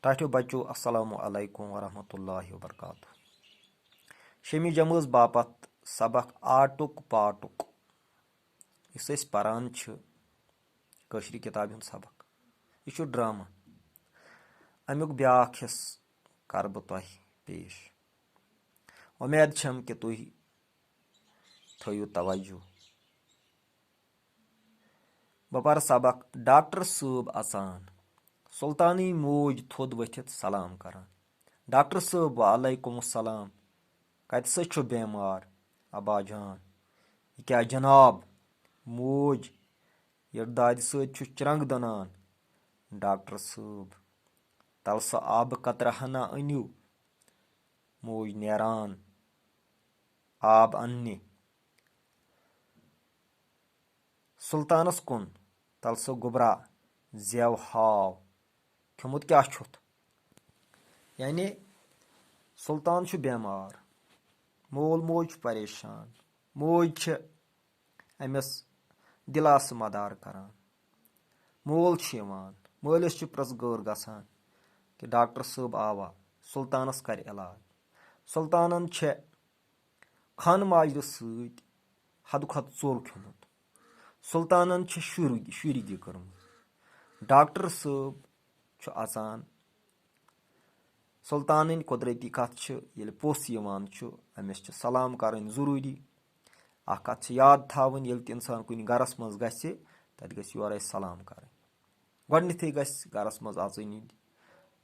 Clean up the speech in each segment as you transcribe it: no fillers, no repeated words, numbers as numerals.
ٹاٹھیو بچو السلام علیکم ورحمۃ اللہ وبرکاتہ. شمی جمٲژ باپتھ سبق آٹُک پاٹُک یُس أسۍ پران چھِ کٲشرِ کِتابہِ ہُنٛد سبق یہِ چھُ ڈرامہ. امیُک بیٛاکھ حصہٕ کَرٕ بہٕ تۄہہِ پیش. اُمید چھم کہِ تُہۍ تھٲیِو توجہ. بہٕ پرٕ سبق. ڈاکٹر صٲب اژان، سُلطانٕنۍ موج تھوٚد ؤتھِتھ سلام کران. ڈاکٹر صٲب وعلیکم السلام. کتہِ سۭتۍ چھُ بٮ۪مار؟ ابا جان. یہِ کیٛاہ جناب؟ موج یٔڈ دادِ سۭتۍ چھُ چرٛنٛگ دٕنان. ڈاکٹر صٲب تلہٕ سا آبہٕ قطرٕ ہنا أنِو. موج نیران آب اننہِ. سُلطانس کُن تلہٕ سا گوٚبرا زٮ۪و ہاو. کھیوٚمُت کیٛاہ چھُتھ؟ یعنی سُلطان چھُ بٮ۪مار، مول موج چھُ پریشان. موج چھِ أمِس دِلاسہٕ مدار کران. مول چھُ یِوان، مٲلِس چھِ پرٛژھ غٲر گژھان کہِ ڈاکٹر صٲب آوا، سُلطانس کرِ علاج. سُلطانن چھےٚ خانہٕ ماجرٕ سۭتۍ حدٕ کھۄتہٕ ژوٚل کھیوٚمُت. سُلطانن چھِ شُرۍ تہِ کٔرمٕژ. ڈاکٹر صٲب چھُ اژان. سُلطانٕنۍ قۄدرٔتی کتھ چھِ ییٚلہِ پوٚژھ یِوان چھُ أمِس چھِ سلام کرٕنۍ ضروٗری. اکھ کتھ چھِ یاد تھاوٕنۍ، ییٚلہِ تہِ اِنسان کُنہِ گرس منٛز گژھِ تتہِ گژھِ یورے سلام کرٕنۍ. گۄڈٕنیتھٕے گژھِ گرس منٛز اژٕنۍ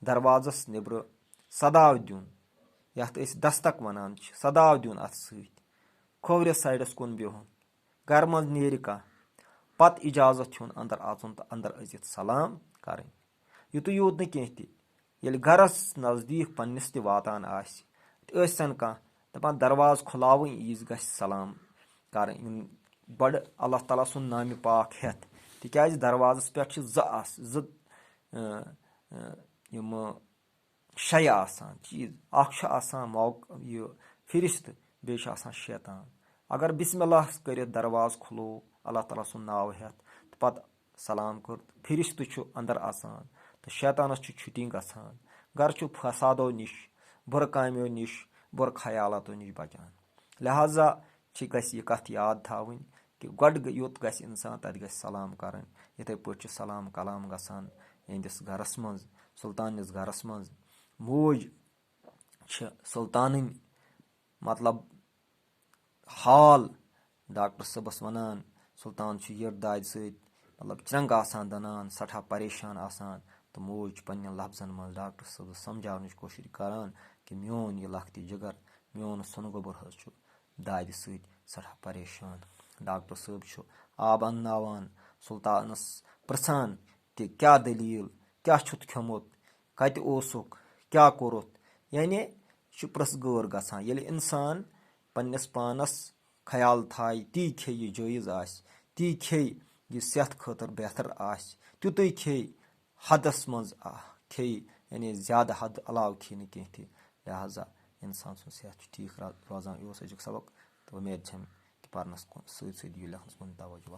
دروازس نیبرٕ صداو دیُن، یتھ أسۍ دستک ونان چھِ، صداو دیُن اتھ سۭتۍ. کھوورِس سایڈس کُن بِہُن. گرٕ منٛز نیرِ کانٛہہ پتہٕ اِجازت ہیوٚن اندر اژُن تہٕ اندر أژِتھ سلام کرٕنۍ. یُتُے یوت نہٕ کینٛہہ تہِ، ییٚلہِ گرس نزدیٖک پننِس تہِ واتان آسہِ تہِ ٲسِن کانٛہہ دپان دروازٕ کھُلاوٕنۍ ییٖژ گژھِ سلام کرٕنۍ بڑٕ اللہ تعالیٰ سُنٛد نامہِ پاک ہٮ۪تھ. تِکیٛازِ دروازس پٮ۪ٹھ چھِ زٕ یِمہٕ شیٚیہِ آسان چیٖز. اکھ چھُ آسان یہِ فرشتہٕ، بیٚیہِ چھُ آسان شیطان. اگر بسم اللہ کٔرِتھ دروازٕ کھُلوو اللہ تعالیٰ سُنٛد ناو ہٮ۪تھ تہٕ پتہٕ سلام کوٚر، فرشتہٕ چھُ اندر اژان تہٕ شیطانس چھُ چھُٹی گژھان. گرٕ چھُ فسادو نِش، بُرٕ کامیو نِش، بُرٕ خیالاتو نِش بچان. لہٰذا گژھِ یہِ کتھ یاد تھاوٕنۍ کہِ گۄڈٕ یوٚت گژھِ انسان تتہِ گژھِ سلام کرٕنۍ. یِتھٕے پٲٹھۍ چھُ سلام کلام گژھان یِہنٛدِس گرس منٛز، سُلطانِس گرس منٛز. موج چھِ سُلطانٕنۍ مطلب حال ڈاکٹر صٲبس ونان. سُلطان چھُ یٔڈ دادِ سۭتۍ مطلب چرٛنٛگ آسان دٕنان، سٮ۪ٹھاہ پریشان آسان، تہٕ موج چھِ پننٮ۪ن لفظن منٛز ڈاکٹر صٲبس سمجھاونٕچ کوٗشش کران کہِ میون یہِ لۄکٹہِ جگر، میون سۄنہٕ گوٚبُر حظ چھُ دادِ سۭتۍ سٮ۪ٹھاہ پریشان. ڈاکٹر صٲب چھُ آب انناوان، سُلطانس پرژھان کہِ کیٛاہ دٔلیٖل، کیٛاہ چھُتھ کھیوٚمُت، کتہِ اوسُکھ، کیٛاہ کوٚرُتھ. یعنی یہِ چھُ پرژھ غٲر گژھان. ییٚلہِ انسان پننِس پانس خیال تھایہِ، تی کھیٚیہِ یہِ جٲیز آسہِ، تی کھیٚیہِ یہِ صحت خٲطرٕ بہتر آسہِ، تیُتُے کھیٚیہِ حدس منٛز کھیٚیہِ، یعنی زیادٕ حد علاوٕ کھیٚیہِ نہٕ کینٛہہ تہِ. لہٰذا انسان سُنٛد صحت چھُ ٹھیٖک روزان. یہِ اوس أزیُک سبق تہٕ اُمید چھم کہِ پرنس کُن سۭتۍ سۭتۍ یہِ لیکھنس کُن توجہ.